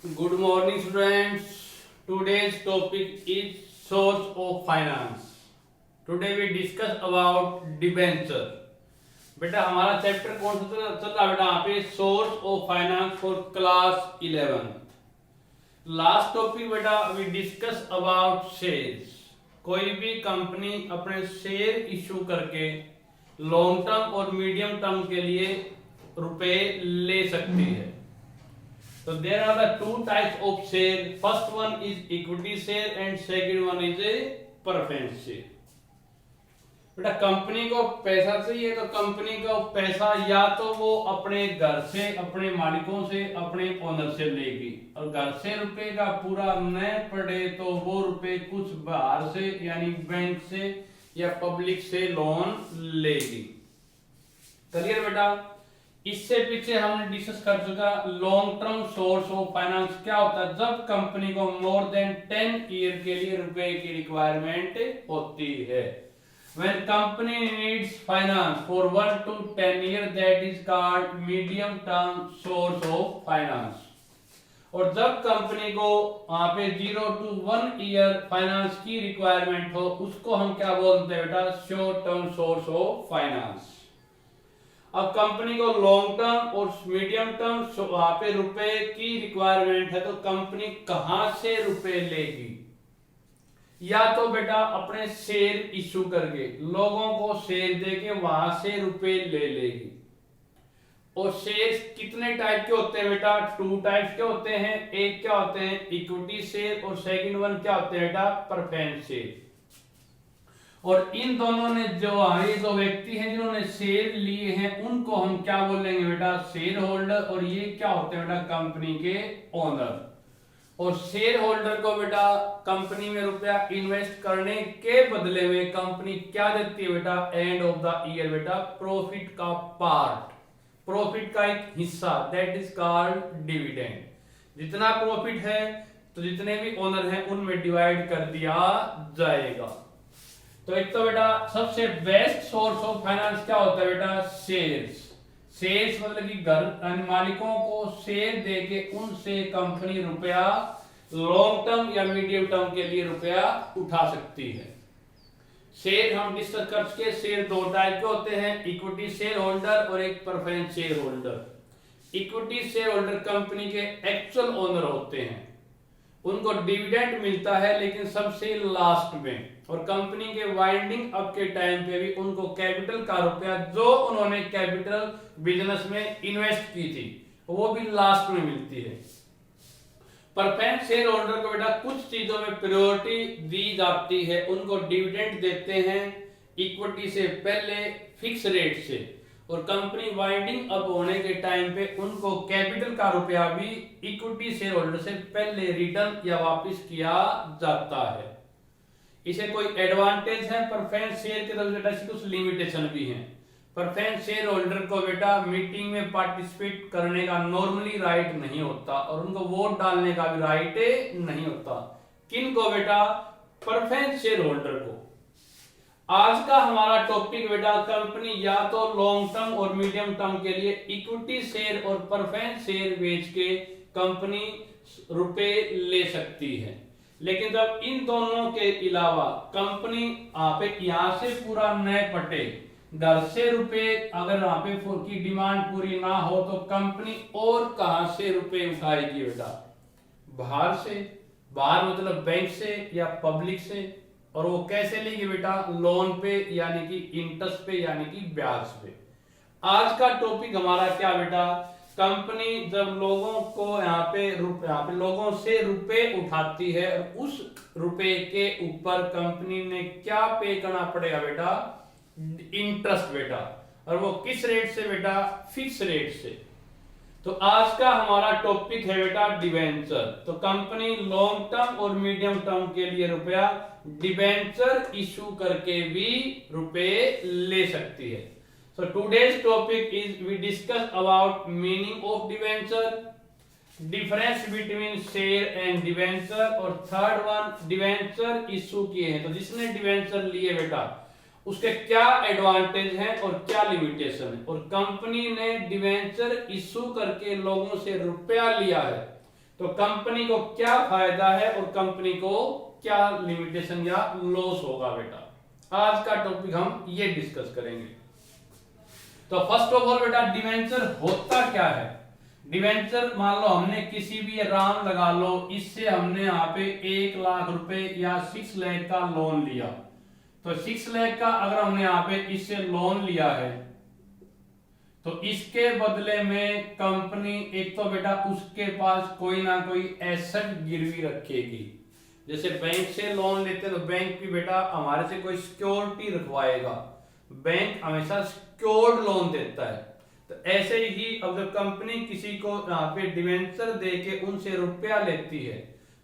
Good morning, students. Today's topic is source of finance. Today we discuss about debenture. बेटा हमारा chapter कौन सा चल रहा है बेटा यहाँ पे source of finance for class 11. Last topic बेटा वी डिस्कस अबाउट शेयर्स. कोई भी कंपनी अपने शेयर इशू करके लॉन्ग टर्म और मीडियम टर्म के लिए रुपए ले सकती है. So there are the two types of share. First one is equity share and second one is a preference share. बेटा कंपनी को पैसा चाहिए तो कंपनी को पैसा या तो वो अपने घर से, अपने मालिकों से, अपने ओनर से लेगी, और घर से रुपए का पूरा न पड़े तो वो रुपए कुछ बाहर से यानी बैंक से या पब्लिक से लोन लेगी. क्लियर बेटा. इससे पीछे हमने डिस्कस कर चुका long term source of finance क्या होता है. जब कंपनी को मोर देन 10 ईयर के लिए रुपए की रिक्वायरमेंट होती है. When company needs finance for 1 to 10 years, that is called medium term source of finance. और जब कंपनी को वहां पे 0 to 1 ईयर फाइनेंस की रिक्वायरमेंट हो उसको हम क्या बोलते हैं बेटा, short term source of finance. अब कंपनी को लॉन्ग टर्म और मीडियम टर्म वहां पे रुपए की रिक्वायरमेंट है तो कंपनी कहां से रुपए लेगी. या तो बेटा अपने शेयर इशू करके लोगों को शेयर देके वहां से रुपए ले लेगी. और शेयर कितने टाइप के होते हैं बेटा, 2 टाइप्स के होते हैं. एक क्या होते हैं इक्विटी शेयर और सेकंड वन क्या होते हैं बेटा, प्रेफरेंस शेयर. और इन दोनों ने जो ये दो व्यक्ति हैं जिन्होंने शेयर लिए हैं उनको हम क्या बोलेंगे बेटा, शेयर होल्डर. और ये क्या होते हैं बेटा, कंपनी के ओनर. और शेयर होल्डर को बेटा कंपनी में रुपया इन्वेस्ट करने के बदले में कंपनी क्या देती है बेटा, एंड ऑफ द ईयर बेटा प्रॉफिट का पार्ट, प्रॉफिट का एक हिस्सा, दैट इज कॉल्ड डिविडेंड. जितना प्रॉफिट है तो जितने भी ओनर हैं उनमें डिवाइड कर दिया जाएगा. तो एक तो बेटा सबसे बेस्ट सोर्स ऑफ फाइनेंस क्या होता है बेटा, शेयर्स. शेयर्स मतलब कि घर मालिकों को शेयर देके उनसे कंपनी रुपया लॉन्ग टर्म या मीडियम टर्म के लिए रुपया उठा सकती है. शेयर हम डिस्कस कर चुके. शेयर 2 टाइप के होते हैं, इक्विटी शेयर होल्डर और एक preference share holder. Equity share holder company के एक्चुअल ओनर होते हैं, उनको डिविडेंड मिलता है लेकिन सबसे लास्ट में. और कंपनी के वाइंडिंग अप के टाइम पे भी उनको कैपिटल का रुपया जो उन्होंने कैपिटल बिजनेस में इन्वेस्ट की थी वो भी लास्ट में मिलती है. प्रेफरेंस शेयर होल्डर को बेटा कुछ चीजों में प्रायोरिटी दी जाती है. उनको डिविडेंड देते हैं इक्विटी से पहले फिक्स रेट से, और कंपनी वाइंडिंग अप होने के टाइम पे उनको कैपिटल का रुपया भी इक्विटी शेयर होल्डर से पहले रिटर्न या वापस किया जाता है. इसे कोई एडवांटेज है प्रेफरेंस शेयर के, तो बेटा कुछ लिमिटेशन भी हैं. प्रेफरेंस शेयर होल्डर को बेटा मीटिंग में पार्टिसिपेट करने का नॉर्मली राइट नहीं होता और उनको वोट डालने का भी राइट नहीं होता. किन को बेटा, प्रेफरेंस शेयर होल्डर को. आज का हमारा टॉपिक बेटा कंपनी या तो लॉन्ग टर्म और मीडियम टर्म के लिए इक्विटी शेयर और प्रेफरेंस शेयर बेच के कंपनी रुपए ले सकती है. लेकिन जब इन दोनों के अलावा कंपनी यहाँ से पूरा न पटे, घर से रुपए अगर वहां पे की डिमांड पूरी ना हो तो कंपनी और कहां से रुपए उठाएगी बेटा, बाहर से. बाहर मतलब बैंक से या पब्लिक से. और वो कैसे लेगी बेटा, लोन पे यानी कि इंटरेस्ट पे यानी कि ब्याज पे. आज का टॉपिक हमारा क्या बेटा, कंपनी जब लोगों को यहाँ पे लोगों से रुपए उठाती है और उस रुपए के ऊपर कंपनी ने क्या पे करना पड़ेगा बेटा, इंटरेस्ट बेटा. और वो किस रेट से बेटा, फिक्स रेट से. तो आज का हमारा टॉपिक है बेटा डिबेंचर. तो कंपनी लॉन्ग टर्म और मीडियम टर्म के लिए रुपया डिबेंचर इशू करके भी रुपए ले सकती है. So today's topic is we discuss about meaning of debenture, difference between share and debenture, और थर्ड वन डिबेंचर इशू किए हैं तो जिसने डिबेंचर लिए बेटा उसके क्या एडवांटेज हैं और क्या लिमिटेशन है. और कंपनी ने डिबेंचर इशू करके लोगों से रुपया लिया है तो कंपनी को क्या फायदा है और कंपनी को क्या लिमिटेशन या लॉस होगा बेटा, आज का टॉपिक हम ये डिस्कस करेंगे। तो फर्स्ट ऑफ ऑल बेटा डिवेंचर होता क्या है। डिवेंचर मान लो हमने किसी भी राम लगा लो, इससे हमने यहाँ पे 1 लाख रुपए या 6 लाख का लोन लिया। तो 6 लाख का अगर हमने यहाँ पे इससे लोन लिया है तो इसके बदले में कंपनी एक तो बेटा उसके पास कोई ना कोई एसेट गिरवी रखेगी। जैसे बैंक से लोन लेते हैं तो बैंक भी बेटा हमारे से कोई सिक्योरिटी रखवाएगा, बैंक हमेशा सिक्योर्ड लोन देता है। तो ऐसे ही अब जब कंपनी किसी को यहाँ पे डिवेंचर दे के उनसे रुपया लेती है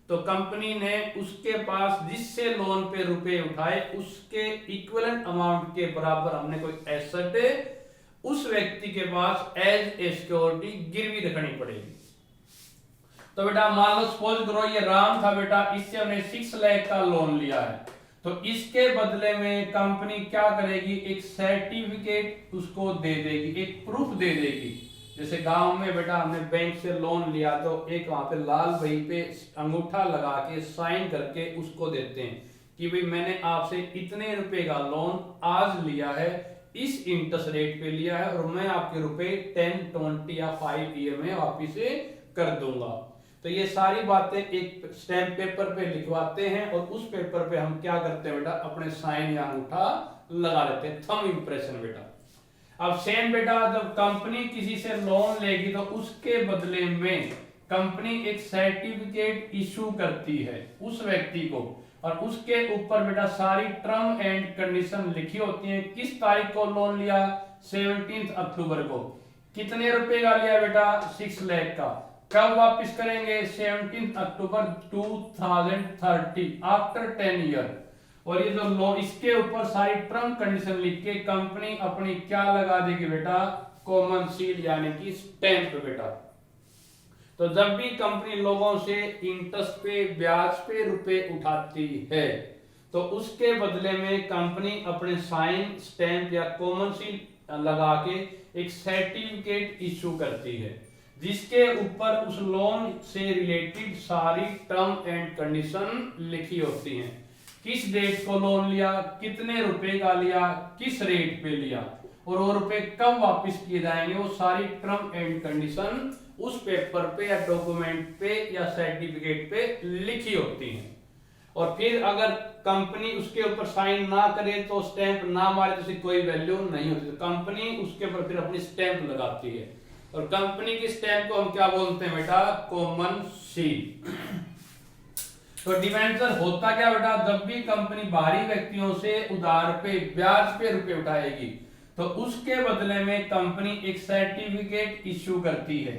तो कंपनी ने उसके पास जिससे लोन पे रुपए उठाए उसके इक्विवेलेंट अमाउंट के बराबर हमने कोई एसेट उस व्यक्ति के पास एज ए सिक्योरिटी गिरवी रखनी पड़ेगी। तो बेटा मान लो सपोज करो ये राम था बेटा, इससे हमने 6 लाख का लोन लिया है, तो इसके बदले में कंपनी क्या करेगी, एक सर्टिफिकेट उसको दे देगी, एक प्रूफ दे देगी। जैसे गांव में बेटा हमने बैंक से लोन लिया तो एक वहां पे लाल बही पे अंगूठा लगा के साइन करके उसको देते हैं कि भाई मैंने आपसे इतने रुपए का लोन आज लिया है, इस इंटरेस्ट रेट पे लिया है और मैं आपके रुपए 10, 20 या 5 ईयर में वापिस कर दूंगा। तो ये सारी बातें एक स्टैम्प पेपर पे लिखवाते हैं और उस पेपर पे हम क्या करते हैं बेटा, अपने साइन या अंगूठा लगा लेते हैं, थंब इंप्रेशन बेटा। अब सेम बेटा जब कंपनी किसी से लोन लेगी तो उसके बदले में कंपनी एक सर्टिफिकेट इशू करती है उस व्यक्ति को और उसके ऊपर बेटा सारी टर्म एंड कंडीशन लिखी होती है। किस तारीख को लोन लिया, 17 अक्टूबर को। कितने रुपए का लिया बेटा, 6 लाख का। कब वापस करेंगे, 17 अक्टूबर 2030 आफ्टर 10 ईयर। और ये जो लोन इसके ऊपर सारी टर्म कंडीशन लिख के कंपनी अपनी क्या लगा देगी बेटा, कॉमन सील यानी कि स्टैंप बेटा। तो जब भी कंपनी लोगों से इंटरेस्ट पे ब्याज पे रुपए उठाती है तो उसके बदले में कंपनी अपने साइन स्टैंप या कॉमन सील लगा के एक सर्टिफिकेट इशू करती है जिसके ऊपर उस लोन से रिलेटेड सारी टर्म एंड कंडीशन लिखी होती हैं। किस डेट को लोन लिया, कितने रुपए का लिया, किस रेट पे लिया और वो रुपए कब वापस किए जाएंगे, वो सारी टर्म एंड कंडीशन उस पेपर पे या डॉक्यूमेंट पे या सर्टिफिकेट पे लिखी होती हैं। और फिर अगर कंपनी उसके ऊपर साइन ना करे तो स्टैंप ना मारे तो उसकी कोई वैल्यू नहीं होती। तो कंपनी उसके ऊपर फिर अपनी स्टैंप लगाती है और कंपनी की स्टैंप को हम क्या बोलते हैं बेटा, कॉमन सील। तो डिवेंचर होता क्या बेटा, जब भी कंपनी बाहरी व्यक्तियों से उधार पे ब्याज पे रुपए उठाएगी तो उसके बदले में कंपनी एक सर्टिफिकेट इश्यू करती है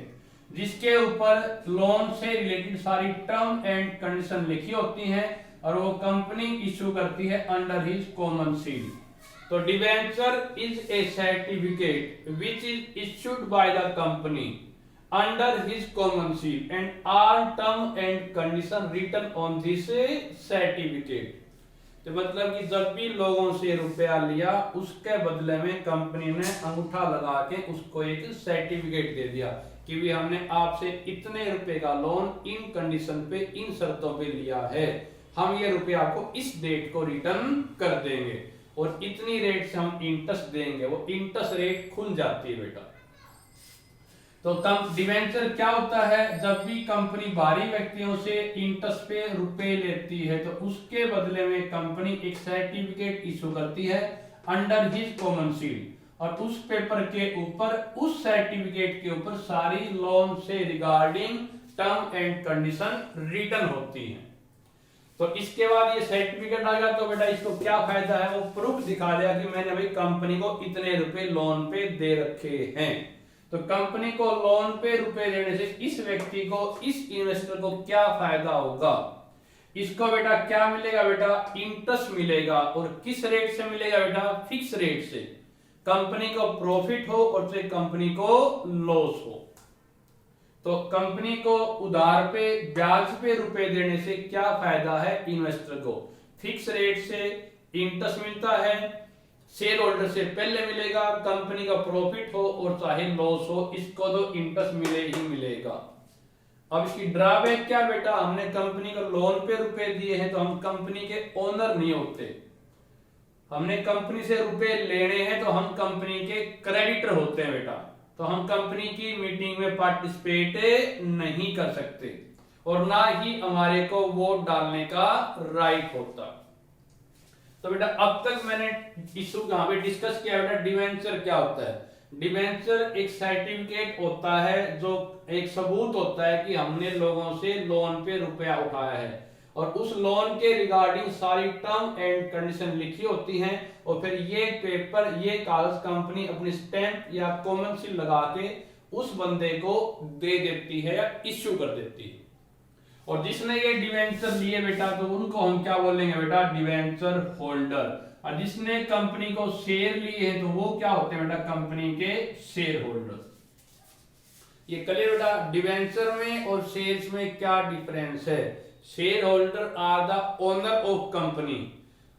जिसके ऊपर लोन से रिलेटेड सारी टर्म एंड कंडीशन लिखी होती हैं और वो कंपनी इश्यू करती है अंडर हिज कॉमन सील। तो debenture is a certificate which is issued by the company under his common seal and all term and condition written on this certificate. तो मतलब कि जब भी लोगों से रुपया लिया उसके बदले में कंपनी ने अंगूठा लगा के उसको एक सर्टिफिकेट दे दिया कि भी हमने आपसे इतने रुपए का लोन इन कंडीशन पे इन शर्तों पे लिया है, हम ये रुपया आपको इस डेट को रिटर्न कर देंगे और इतनी रेट से हम इंटरेस्ट देंगे। वो इंटरेस्ट रेट खुल जाती है बेटा। तो डिवेंचर क्या होता है, जब भी कंपनी बाहरी व्यक्तियों से इंटरेस्ट पे रुपए लेती है तो उसके बदले में कंपनी एक सर्टिफिकेट इशू करती है अंडर हिज कॉमन सील और उस पेपर के ऊपर उस सर्टिफिकेट के ऊपर सारी लोन से regarding term and condition written होती है। तो इसके बाद ये सर्टिफिकेट आ गया तो बेटा इसको क्या फायदा है, वो प्रूफ दिखा दिया कि मैंने भाई कंपनी को इतने रुपए लोन पे दे रखे हैं। तो कंपनी को लोन पे रुपए देने से इस व्यक्ति को, इस इन्वेस्टर को क्या फायदा होगा, इसको बेटा क्या मिलेगा बेटा, इंटरेस्ट मिलेगा। और किस रेट से मिलेगा बेटा, फिक्स रेट से। कंपनी को प्रॉफिट हो और से कंपनी को लॉस हो। तो कंपनी को उधार पे ब्याज पे रुपए देने से क्या फायदा है इन्वेस्टर को, फिक्स रेट से इंटरेस्ट मिलता है, शेयर होल्डर से पहले मिलेगा, कंपनी का प्रॉफिट हो और चाहे लॉस हो इसको तो इंटरेस्ट मिले ही मिलेगा। अब इसकी ड्रॉबैक क्या बेटा, हमने कंपनी को लोन पे रुपए दिए हैं तो हम कंपनी के ओनर नहीं होते। हमने कंपनी से रुपए लेने हैं तो हम कंपनी के क्रेडिटर होते हैं बेटा। तो हम कंपनी की मीटिंग में पार्टिसिपेट नहीं कर सकते और ना ही हमारे को वोट डालने का राइट होता। तो बेटा अब तक मैंने इशू कहां पे डिस्कस किया बेटा, डिवेंचर क्या होता है। डिवेंचर एक सर्टिफिकेट होता है जो एक सबूत होता है कि हमने लोगों से लोन पे रुपया उठाया है और उस लोन के रिगार्डिंग सारी टर्म एंड कंडीशन लिखी होती हैं और फिर ये पेपर, ये कागज कंपनी अपनी स्टैंप या कॉमन सील लगा के उस बंदे को दे देती है या इश्यू कर देती है। और जिसने ये डिवेंचर लिए बेटा तो उनको हम क्या बोलेंगे बेटा, डिवेंचर होल्डर। और जिसने कंपनी को शेयर लिए हैं तो वो क्या होते हैं बेटा, कंपनी के शेयर होल्डर। ये क्लियर बेटा, डिवेंचर में और शेयर्स में क्या डिफरेंस है। Share holder are the owner of company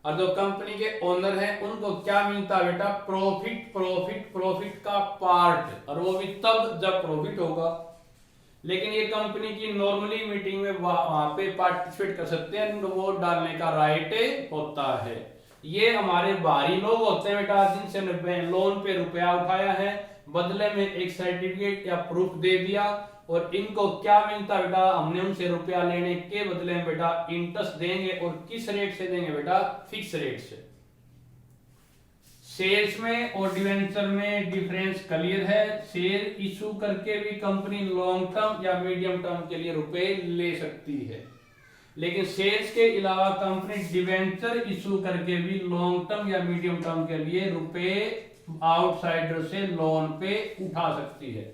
और जो कंपनी के ओनर हैं उनको क्या मिलता है बेटा, प्रॉफिट प्रॉफिट प्रॉफिट का पार्ट, और वो भी तब जब प्रॉफिट होगा। लेकिन ये कंपनी की नॉर्मली मीटिंग में वहां पे पार्टिसिपेट कर सकते हैं, उनको वोट डालने का राइट होता है। ये हमारे बाहरी लोग होते हैं बेटा जिनसे लोन पे रुपया उठाया है, बदले में एक सर्टिफिकेट या प्रूफ दे दिया और इनको क्या मिलता बेटा, हमने उनसे रुपया लेने के बदले में बेटा इंटरेस्ट देंगे। और किस रेट से देंगे बेटा, फिक्स रेट से। शेयर्स में और डिवेंचर में डिफरेंस क्लियर है। शेयर इशू करके भी कंपनी लॉन्ग टर्म या मीडियम टर्म के लिए रुपए ले सकती है, लेकिन शेयर्स के अलावा कंपनी डिवेंचर इशू करके भी लॉन्ग टर्म या मीडियम टर्म के लिए रुपए आउटसाइडर से लोन पे उठा सकती है।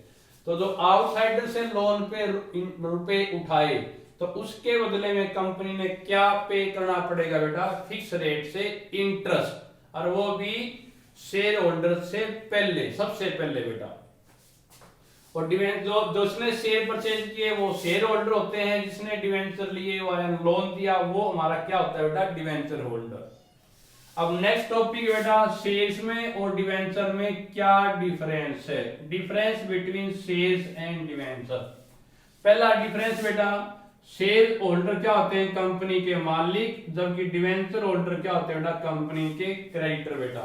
तो जो आउटसाइडर से लोन पे रुपए उठाए तो उसके बदले में कंपनी ने क्या पे करना पड़ेगा बेटा, फिक्स रेट से इंटरेस्ट, और वो भी शेयर होल्डर से पहले, सबसे पहले बेटा। और जो जिसने शेयर परचेज किए वो शेयर होल्डर होते हैं, जिसने डिवेंचर लिए लोन दिया वो हमारा क्या होता है बेटा, डिवेंचर होल्डर। अब नेक्स्ट टॉपिक बेटा, शेयर्स में और डिवेंचर में क्या डिफरेंस है। Difference between shares and debenture. पहला डिफरेंस बेटा, शेयर होल्डर क्या होते हैं, कंपनी के मालिक, जबकि डिवेंचर होल्डर क्या होते हैं बेटा, कंपनी के क्रेडिटर बेटा।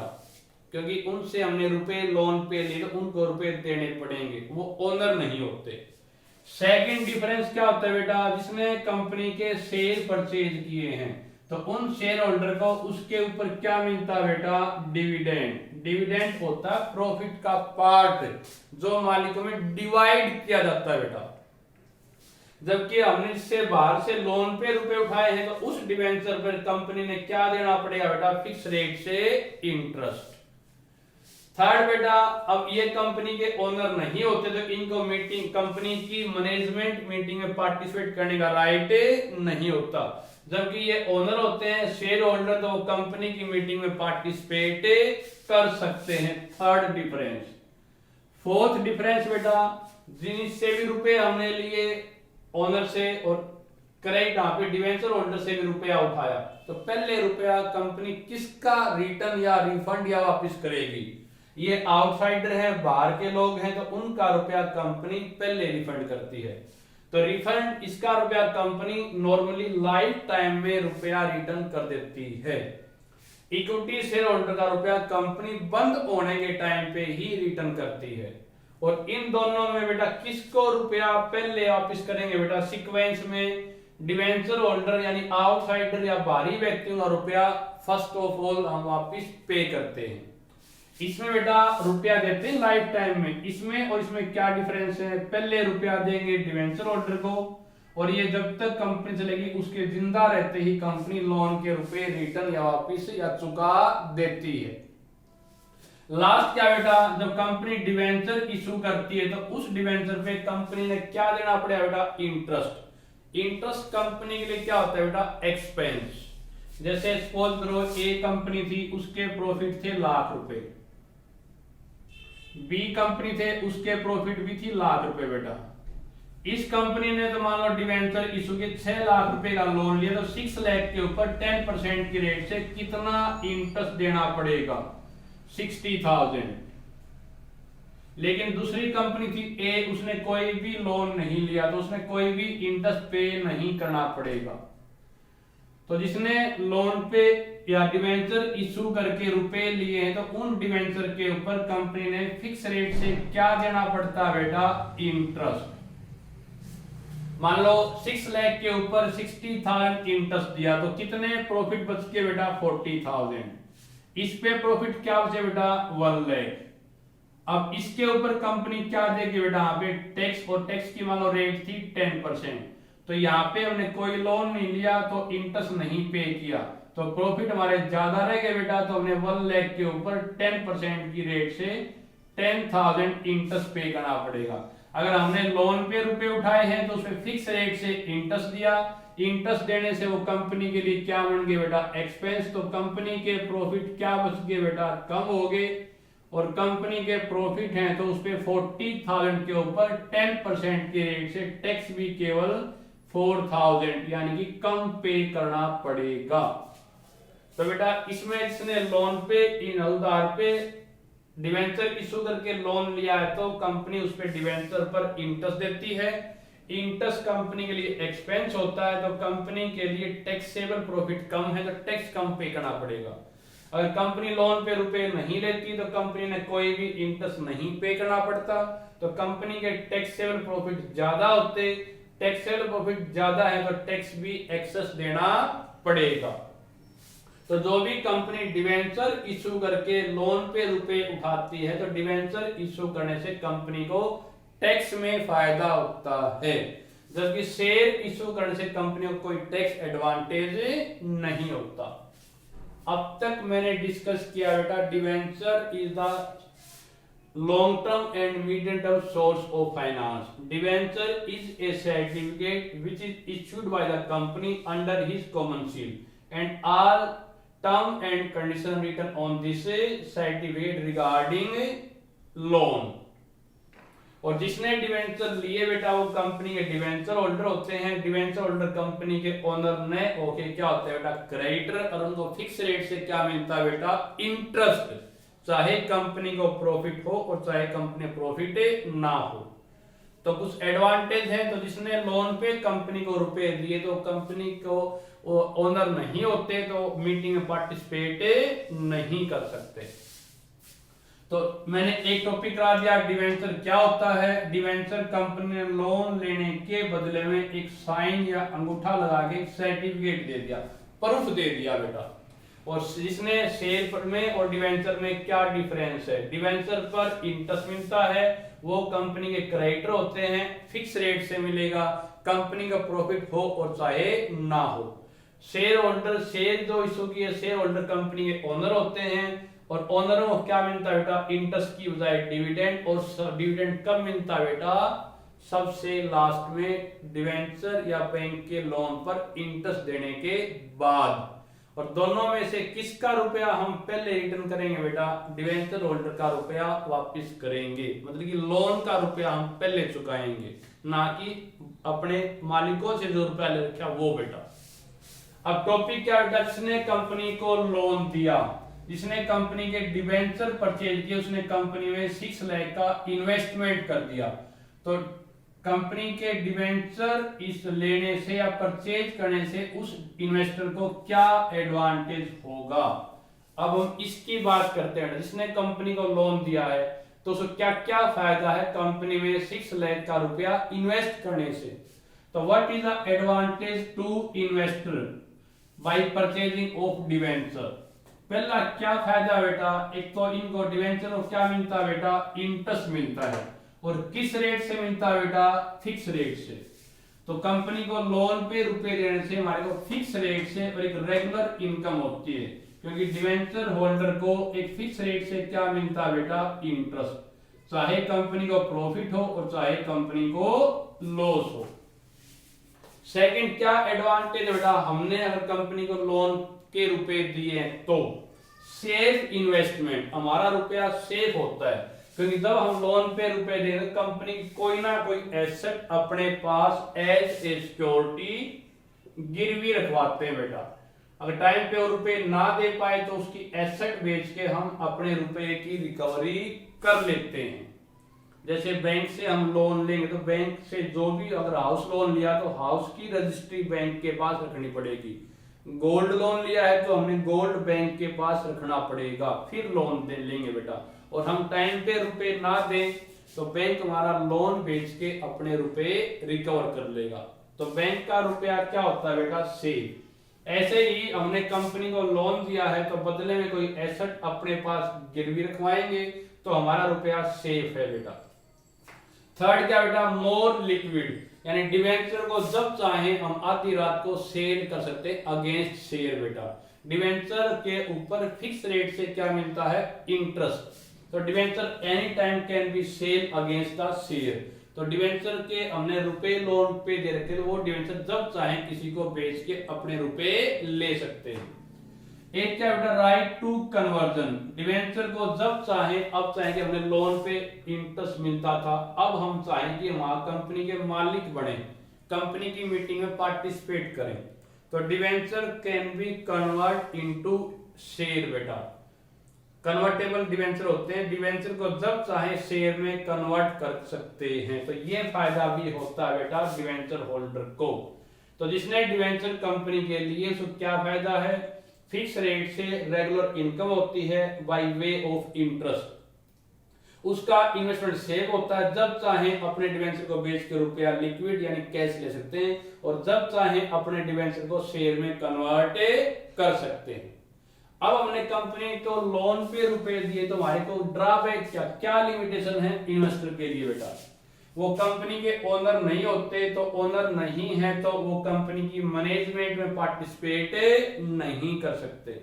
क्योंकि उनसे हमने रुपए लोन पे लिए तो उनको रुपए देने पड़ेंगे, वो ओनर नहीं होते। सेकंड डिफरेंस क्या होता है बेटा, जिसने कंपनी के शेयर परचेज किए हैं तो उन शेयर होल्डर को उसके ऊपर क्या मिलता है बेटा, डिविडेंड। डिविडेंड होता है प्रॉफिट का पार्ट जो मालिकों में डिवाइड किया जाता है बेटा। जबकि हमने इससे बाहर से लोन पे रुपए उठाए हैं तो उस डिवेंचर पर कंपनी ने क्या देना पड़ेगा बेटा, फिक्स रेट से इंटरेस्ट। थर्ड बेटा, अब ये कंपनी के ओनर नहीं होते तो इनको मीटिंग, कंपनी की मैनेजमेंट मीटिंग में पार्टिसिपेट करने का राइट नहीं होता। जबकि ये ओनर होते हैं, शेयर होल्डर, तो कंपनी की मीटिंग में पार्टिसिपेट कर सकते हैं। Third difference. फोर्थ डिफरेंस बेटा, जिनसे भी रुपए हमने लिए ओनर से और क्रेडिट यहाँ पे डिवेंचर होल्डर से भी रुपया उठाया तो पहले रुपया कंपनी किसका रिटर्न या रिफंड या वापस करेगी। ये आउटसाइडर है, बाहर के लोग हैं तो उनका रुपया कंपनी पहले रिफंड करती है। तो रिफंड इसका रुपया कंपनी नॉर्मली लाइफ टाइम में रुपया रिटर्न कर देती है। इक्विटी शेयर होल्डर का रुपया कंपनी बंद होने के टाइम पे ही रिटर्न करती है। और इन दोनों में बेटा किसको रुपया पहले वापस करेंगे बेटा, सीक्वेंस में डिवेंचर होल्डर यानी आउटसाइडर या बाहरी व्यक्तियों का रुपया फर्स्ट ऑफ ऑल हम वापस पे करते हैं। इसमें बेटा रुपया देते हैं लाइफ टाइम में, इसमें और इसमें क्या डिफरेंस है, पहले रुपया देंगे डिवेंचर होल्डर को और ये जब तक कंपनी चलेगी उसके जिंदा रहते ही कंपनी लोन के रुपए रिटर्न या वापस या चुका देती है। लास्ट क्या बेटा, जब कंपनी डिवेंचर इशू करती है तो उस डिवेंचर पे कंपनी ने क्या देना पड़ेगा बेटा, इंटरेस्ट। इंटरेस्ट कंपनी के लिए क्या होता है बेटा, एक्सपेंस। जैसे सपोज करो ए कंपनी थी, उसके प्रॉफिट थे ₹1,00,000, बी कंपनी थे उसके प्रॉफिट भी थी ₹1,00,000 बेटा। इस कंपनी ने तो मान लो डिवेंचर इशू के ₹6,00,000 का लोन लिया तो 6 लाख के ऊपर 10% की रेट से कितना इंटरेस्ट देना पड़ेगा, 60,000। लेकिन दूसरी कंपनी थी ए, उसने कोई भी लोन नहीं लिया, तो उसने कोई भी इंटरेस्ट पे नहीं करना पड़ेगा। तो जिसने लोन पे या डिवेंचर इशू करके रुपए लिए हैं, तो उन डिवेंचर के ऊपर कंपनी ने फिक्स रेट से क्या देना पड़ता है बेटा, इंटरेस्ट। मान लो 6 लाख के ऊपर 60,000 इंटरेस्ट दिया, तो कितने प्रॉफिट बच के बेटा, 40,000। इस पे प्रॉफिट क्या बचे बेटा, 1 लाख। अब इसके ऊपर कंपनी क्या देगी बेटा, यहाँ पे टैक्स, और टैक्स की मान लो रेट थी 10%। तो यहाँ पे हमने कोई लोन नहीं लिया, तो इंटरेस्ट नहीं पे किया, तो प्रॉफिट हमारे ज्यादा रह गए बेटा। तो हमने 1 लाख के ऊपर 10% की रेट से 10,000 इंटरेस्ट पे करना पड़ेगा। अगर हमने लोन पे रुपए उठाए हैं, तो उसमें फिक्स रेट से इंटरेस्ट दिया, इंटरेस्ट देने से वो कंपनी के लिए क्या बन गए बेटा, एक्सपेंस। तो कंपनी के प्रॉफिट क्या बच गए बेटा, कम हो गए। और कंपनी के प्रॉफिट हैं, तो उस पे 40,000 के ऊपर 10% के रेट से टैक्स भी केवल 4,000 यानी कि कम पे करना पड़ेगा। तो बेटा इसमें इसने लोन पे, इन उधार पे डिवेंचर इशू करके लोन लिया है, तो कंपनी उस पे डिवेंचर पर इंटरेस्ट देती है। इंटरेस्ट कंपनी के लिए एक्सपेंस होता है, तो कंपनी के लिए टैक्सेबल प्रॉफिट कम है, तो टैक्स कम पे करना पड़ेगा। अगर कंपनी लोन पे रुपए नहीं लेती, तो कंपनी ने कोई भी इंटरेस्ट नहीं पे करना पड़ता, तो कंपनी के टैक्सेबल प्रॉफिट ज्यादा होते। टैक्सेबल प्रॉफिट ज्यादा है, तो टैक्स भी एक्सेस देना पड़ेगा। तो जो भी कंपनी डिवेंचर इशू करके लोन पे रुपए उठाती है, तो डिवेंचर इशू करने से कंपनी को टैक्स में फायदा होता है, जबकि शेयर इशू करने से कंपनी को कोई टैक्स एडवांटेज नहीं होता। अब तक मैंने डिस्कस किया बेटा, debenture is the long term and medium term source of finance. Debenture is a certificate which is issued by the company under his common seal and all term and condition written on this certificate regarding loan. और जिसने debenture लिए बेटा, वो company के debenture holder होते हैं। Debenture holder company के owner ने ओके क्या होता है बेटा, क्रेडिटर, और उनको फिक्स रेट से क्या मिलता है बेटा, इंटरेस्ट, चाहे कंपनी को प्रॉफिट हो और चाहे कंपनी प्रॉफिट ना हो। तो कुछ एडवांटेज है। तो जिसने लोन पे कंपनी को रुपए दिए, तो कंपनी को ओनर नहीं होते, तो मीटिंग में पार्टिसिपेट नहीं कर सकते। तो मैंने एक टॉपिक करा दिया, डिवेंचर क्या होता है। डिवेंचर कंपनी ने लोन लेने के बदले में एक साइन या अंगूठा लगा के सर्टिफिकेट दे दिया, प्रूफ दे दिया बेटा। और जिसने शेयर में और डिवेंचर में क्या डिफरेंस है, डिवेंचर पर इंटरेस्ट मिलता है, वो कंपनी के क्रेडिटर होते हैं, फिक्स रेट से मिलेगा, कंपनी का प्रॉफिट हो और चाहे ना हो। शेयर होल्डर, शेयर जो इशू किए, शेयर होल्डर कंपनी के ओनर होते हैं, और ओनरों को क्या मिलता है बेटा, इंटरेस्ट की बजाय डिविडेंड। और डिविडेंड कब मिलता है बेटा, सबसे लास्ट में डिवेंचर या बैंक के लोन पर इंटरेस्ट देने के बाद। और दोनों में से किसका रुपया हम पहले रिटर्न करेंगे बेटा, डिवेंचर होल्डर का रुपया वापस करेंगे, मतलब कि लोन का रुपया हम पहले चुकाएंगे, ना कि अपने मालिकों से जो रुपया ले रखा वो बेटा। अब टॉपिक क्या बेटा, जिसने कंपनी को लोन दिया, जिसने कंपनी के डिवेंचर परचेज किए, उसने कंपनी में 6 लाख का इन्वेस्टमेंट कर दिया। तो कंपनी के डिवेंचर इस लेने से या परचेज करने से उस इन्वेस्टर को क्या एडवांटेज होगा। अब हम इसकी बात करते हैं। जिसने कंपनी को लोन दिया है, तो उसको क्या क्या फायदा है कंपनी में 6 लाख का रुपया इन्वेस्ट करने से। तो what is the advantage to investor by purchasing of debenture. पहला क्या फायदा बेटा, एक तो इनको डिवेंचर को क्या मिलता है बेटा, इंटरेस्ट मिलता है। और किस रेट से मिलता है बेटा, फिक्स रेट से। तो कंपनी को लोन पे रुपए देने से हमारे को फिक्स रेट से और एक रेगुलर इनकम होती है, क्योंकि डिवेंचर होल्डर को एक फिक्स रेट से क्या मिलता है बेटा, इंटरेस्ट, चाहे कंपनी को प्रॉफिट हो और चाहे कंपनी को लॉस हो। सेकंड क्या एडवांटेज बेटा, हमने अगर कंपनी को लोन के रुपए दिए तो सेफ इन्वेस्टमेंट, हमारा रुपया सेफ होता है, क्योंकि जब हम लोन पे रुपए दे रहे, कंपनी कोई ना कोई एसेट अपने पास एज ए सिक्योरिटी गिरवी रखवाते हैं बेटा। अगर टाइम पे वो रुपए ना दे पाए, तो उसकी एसेट बेच के हम अपने रुपए की रिकवरी कर लेते हैं। जैसे बैंक से हम लोन लेंगे तो बैंक से जो भी अगर हाउस लोन लिया तो हाउस की रजिस्ट्री बैंक के पास रखनी पड़ेगी। गोल्ड लोन लिया है तो हमने गोल्ड बैंक के पास रखना पड़ेगा, फिर लोन दे लेंगे बेटा। और हम टाइम पे रुपए ना दें तो बैंक हमारा लोन बेच के अपने रुपए रिकवर कर लेगा। तो बैंक का रुपया क्या होता है बेटा? सेव। ऐसे ही हमने कंपनी को लोन दिया है तो बदले में कोई एसेट अपने पास गिरवी रखवाएंगे तो हमारा रुपया सेफ है बेटा। थर्ड क्या बेटा? मोर लिक्विड, यानी डिवेंचर को जब चाहे हम आधी रात को सेल कर सकते हैं अगेंस्ट शेयर बेटा। डिवेंचर के ऊपर फिक्स रेट से क्या मिलता है? इंटरेस्ट। तो debenture any time can be sell against the share. तो डिवेंचर के हमने रुपए लोन पे दे रखे तो वो डिवेंचर जब चाहे किसी को बेच के अपने रुपए ले सकते हैं। एक क्या बेटा? Right to conversion. डिवेंचर को जब चाहे, अब चाहे कि हमने लोन पे इंटरेस्ट मिलता था, अब हम चाहें कि हम कंपनी के मालिक बने, कंपनी की मीटिंग में पार्टिसिपेट करें, तो debenture can be convert into share बेटा। कन्वर्टेबल डिवेंचर होते हैं, डिवेंचर को जब चाहे शेयर में कन्वर्ट कर सकते हैं। तो ये फायदा भी होता है बेटा डिवेंचर होल्डर को। तो जिसने डिवेंचर कंपनी के लिए, तो क्या फायदा है? फिक्स रेट से रेगुलर इनकम होती है बाय वे ऑफ इंटरेस्ट। उसका इन्वेस्टमेंट सेव होता है, जब चाहे अपने डिवेंचर को बेच के रुपया लिक्विड यानी कैश ले सकते हैं, और जब चाहे अपने डिवेंचर को शेयर में कन्वर्ट कर सकते हैं। अब हमने कंपनी को लोन पे रुपए दिए तो हमारे को ड्रॉबैक क्या लिमिटेशन है इन्वेस्टर के लिए बेटा? वो कंपनी के ओनर नहीं होते, तो ओनर नहीं है तो वो कंपनी की मैनेजमेंट में पार्टिसिपेट नहीं कर सकते।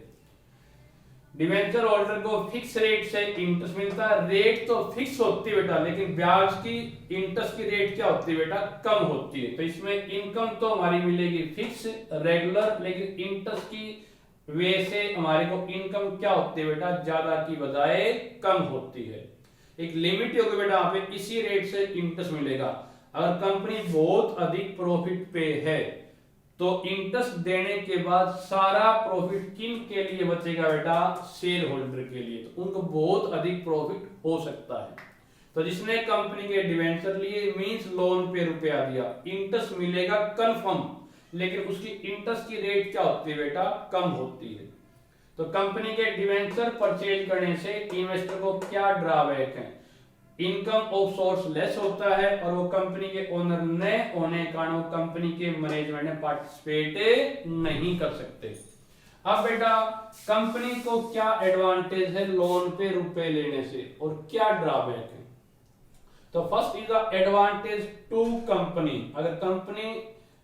डिवेंचर होल्डर को फिक्स रेट से इंटरेस्ट मिलता है। रेट तो फिक्स होती है बेटा, लेकिन ब्याज की, इंटरेस्ट की रेट क्या होती है बेटा? कम होती है। तो इसमें इनकम तो हमारी मिलेगी फिक्स रेगुलर, लेकिन इंटरेस्ट की वे से हमारे को इनकम क्या होती है बेटा? ज्यादा की बजाय कम होती है। एक लिमिट होगी बेटा, यहाँ पे इसी रेट से इंटरेस्ट मिलेगा। अगर कंपनी बहुत अधिक प्रॉफिट पे है तो इंटरेस्ट देने के बाद सारा प्रॉफिट किन के लिए बचेगा बेटा? शेयर होल्डर के लिए। तो उनको बहुत अधिक प्रॉफिट हो सकता है। तो जिसने कंपनी के डिवेंचर लिए मींस लोन पे रुपया दिया, इंटरेस्ट मिलेगा कंफर्म, लेकिन उसकी इंटरेस्ट की रेट क्या होती है बेटा? कम होती है। तो कंपनी के डिवेंचर परचेज करने से इन्वेस्टर को क्या ड्रॉबैक है? इनकम ऑफ सोर्स लेस होता है, और वो कंपनी के ओनर न होने के कारण वो कंपनी के मैनेजमेंट में पार्टिसिपेट नहीं कर सकते। अब बेटा कंपनी को क्या एडवांटेज है लोन पे रुपए लेने से और क्या ड्रॉबैक है? तो first is the advantage to company. अगर कंपनी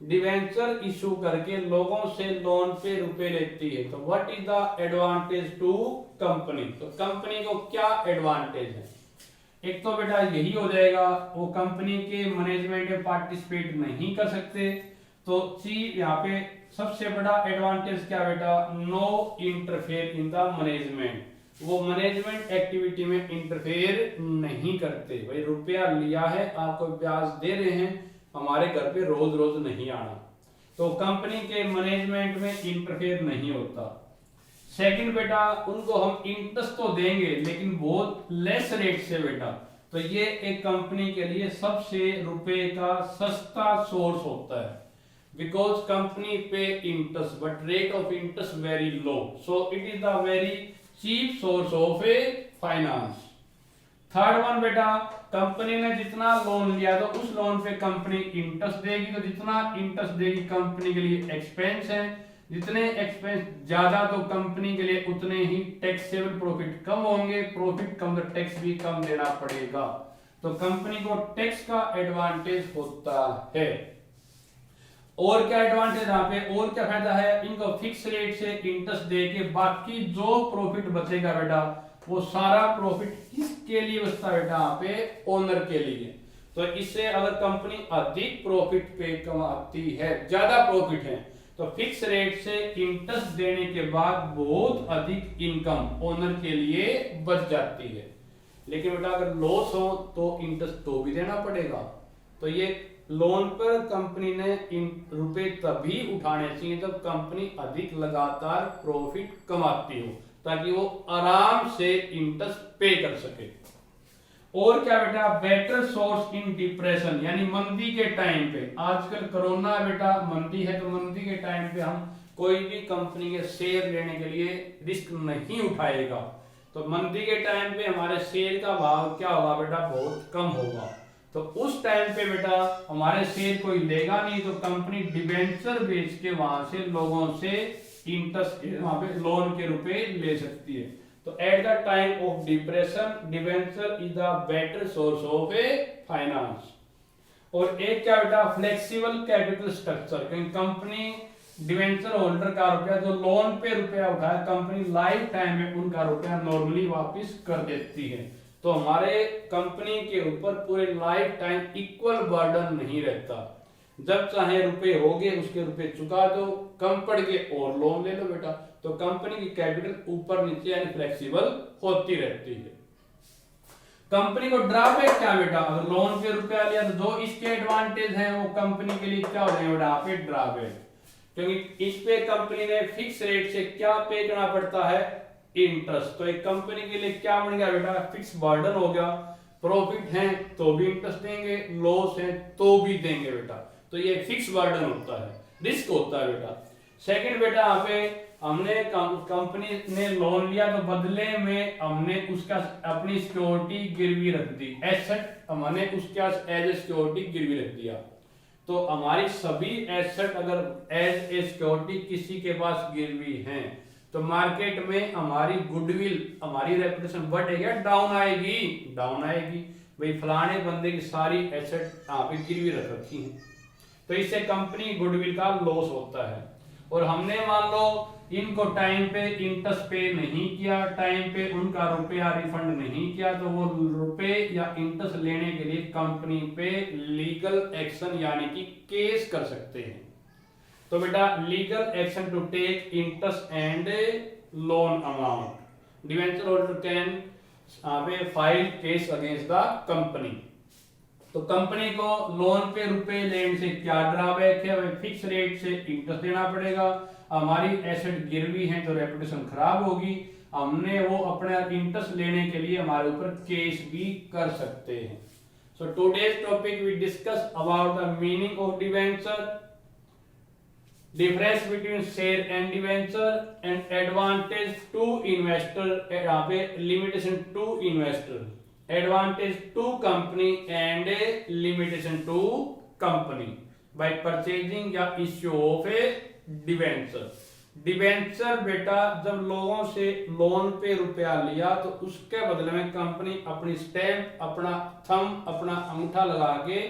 डिवेंचर इशू करके लोगों से लोन पे रुपए लेती है तो what is the advantage to company? तो कंपनी को क्या एडवांटेज है? एक तो बेटा यही हो जाएगा, वो कंपनी के मैनेजमेंट में पार्टिसिपेट नहीं कर सकते। तो सी यहाँ पे सबसे बड़ा एडवांटेज क्या बेटा? No interfere in the management. वो मैनेजमेंट एक्टिविटी में इंटरफेयर नहीं करते। भाई रुपया लिया है, आपको ब्याज दे रहे हैं, हमारे घर पे रोज रोज नहीं आना, तो कंपनी के मैनेजमेंट में इंटरफेयर नहीं होता। सेकंड बेटा, उनको हम इंटरेस्ट तो देंगे लेकिन बहुत लेस रेट से बेटा। तो ये एक कंपनी के लिए सबसे रुपए का सस्ता सोर्स होता है, बिकॉज कंपनी पे interest but rate of interest very low, so it is the very cheap source of a finance. Third one बेटा, कंपनी ने जितना लोन लिया तो उस लोन पे कंपनी इंटरेस्ट देगी, तो जितना इंटरेस्ट देगी कंपनी के लिए एक्सपेंस है, जितने एक्सपेंस ज्यादा तो कंपनी के लिए उतने ही टैक्सेबल प्रॉफिट कम होंगे, प्रॉफिट कम तो टैक्स भी कम देना पड़ेगा। तो कंपनी को टैक्स का एडवांटेज होता है। और क्या एडवांटेज यहाँ पे, और क्या फायदा है? इनको फिक्स रेट से इंटरेस्ट देके बाकी जो प्रॉफिट बचेगा बेटा वो सारा प्रॉफिट किसके लिए बचता है बेटा? यहाँ पे ओनर के लिए। तो इससे अगर कंपनी अधिक प्रॉफिट पे कमाती है, ज्यादा प्रॉफिट है, तो फिक्स रेट से इंटरेस्ट देने के बाद बहुत अधिक इनकम ओनर के लिए बच जाती है। लेकिन बेटा अगर लॉस हो तो इंटरेस्ट तो भी देना पड़ेगा। तो ये लोन पर कंपनी ने रुपए तभी उठाने चाहिए जब कंपनी अधिक लगातार प्रॉफिट कमाती हो, ताकि वो आराम से इंटरेस्ट पे कर सके। और क्या बेटा, बेटर सोर्स इन डिप्रेशन, यानी मंदी के टाइम पे, आजकल कोरोना बेटा मंदी है, तो मंदी के टाइम पे हम कोई भी कंपनी के शेयर लेने के लिए रिस्क नहीं उठाएगा। तो मंदी के टाइम पे हमारे शेयर का भाव क्या होगा बेटा, बहुत कम होगा। तो उस टाइम पे बेटा हमारे शेयर कोई लेगा नहीं, तो कंपनी डिबेंचर बेच के वहां से लोगों से इंटरेस्ट वहां पे लोन के रुपए ले सकती है। तो at the time of depression debenture is the better source of a finance. और एक क्या बेटा, फ्लेक्सिबल कैपिटल स्ट्रक्चर, क्योंकि कंपनी डिवेंचर होल्डर का रुपया जो लोन पे रुपया उठाया, कंपनी लाइफ टाइम में उनका रुपया नॉर्मली वापस कर देती है। तो हमारे कंपनी के ऊपर पूरे लाइफ टाइम इक्वल बर्डन नहीं रहता, जब चाहे रुपए हो गए उसके रुपए चुका दो, कम पड़ गए और लोन ले लो बेटा। तो कंपनी की कैपिटल ऊपर नीचे यानी फ्लेक्सिबल होती रहती है। कंपनी को ड्रॉबैक क्या बेटा, अगर लोन पे रुपया लिया तो जो इसके एडवांटेज हैं वो कंपनी के लिए क्या हो जाएंगे बेटा, पे ड्रॉबैक, क्योंकि इस पे कंपनी ने फिक्स रेट से क्या पे करना पड़ता है, इंटरेस्ट। तो एक कंपनी के लिए क्या बन गया बेटा, फिक्स बर्डन हो गया, प्रॉफिट है तो भी इंटरेस्ट देंगे, लॉस है तो भी देंगे बेटा। तो ये फिक्स बर्डन होता है, रिस्क होता है बेटा। सेकंड बेटा, यहाँ पे हमने कंपनी ने लोन लिया तो बदले में हमने उसका अपनी सिक्योरिटी गिरवी रख दी, एसेट हमने उसका एज ए सिक्योरिटी गिरवी रख दिया। तो हमारी सभी एसेट अगर एज ए सिक्योरिटी किसी के पास गिरवी हैं तो मार्केट में हमारी गुडविल, हमारी रेपुटेशन बढ़ेगी या डाउन आएगी, डाउन आएगी। भाई फलाने बंदे की सारी एसेट यहाँ पे गिरवी रख रखी है, तो इससे कंपनी गुडविल का लॉस होता है। और हमने मान लो इनको टाइम पे इंटरेस्ट पे नहीं किया, टाइम पे उनका रुपया रिफंड नहीं किया, तो वो रुपए या इंटरेस्ट लेने के लिए कंपनी पे लीगल एक्शन यानी कि केस कर सकते हैं। तो बेटा legal action to take interest and loan amount, debenture holder can file case against the company. तो कंपनी को लोन पे रुपए लेने से क्या ड्रॉबैक है, हमें फिक्स रेट से इंटरेस्ट देना पड़ेगा, हमारी एसेट गिरवी है तो रेपुटेशन खराब होगी, हमने वो अपना इंटरेस्ट लेने के लिए हमारे ऊपर केस भी कर सकते हैं। So today's topic we discuss about the meaning of debenture, difference between share and debenture and advantage to investor, यहाँ पे limitation to investor, advantage to company and a limitation to company by purchasing या issue of a debenture। Debenture बेटा जब लोगों से loan पे रुपया लिया तो उसके बदले में कंपनी अपनी स्टैंप, अपना थंब, अपना अंगूठा लगा के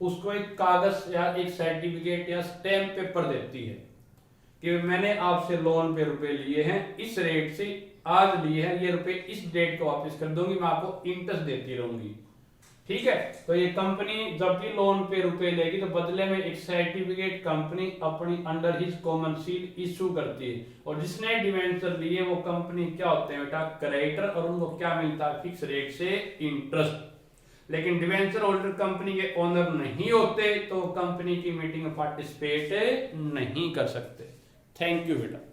उसको एक कागज या एक सर्टिफिकेट या स्टैंप पेपर देती है कि मैंने आपसे लोन पे रुपए लिए हैं, इस रेट से आज लिए हैं, ये रुपए इस डेट को वापस कर दूंगी, मैं आपको इंटरेस्ट देती रहूंगी, ठीक है। तो ये कंपनी जब भी लोन पे रुपए लेगी तो बदले में एक सर्टिफिकेट कंपनी अपनी under his common seal issue करती है, और जिसने डिवेंचर लिए वो कंपनी क्या होते हैं बेटा, क्रेडिटर, और उनको क्या मिलता है, फिक्स रेट से इंटरेस्ट। लेकिन डिवेंचर होल्डर कंपनी के ओनर नहीं होते तो कंपनी की मीटिंग में पार्टिसिपेट नहीं कर सकते। थैंक यू बेटा।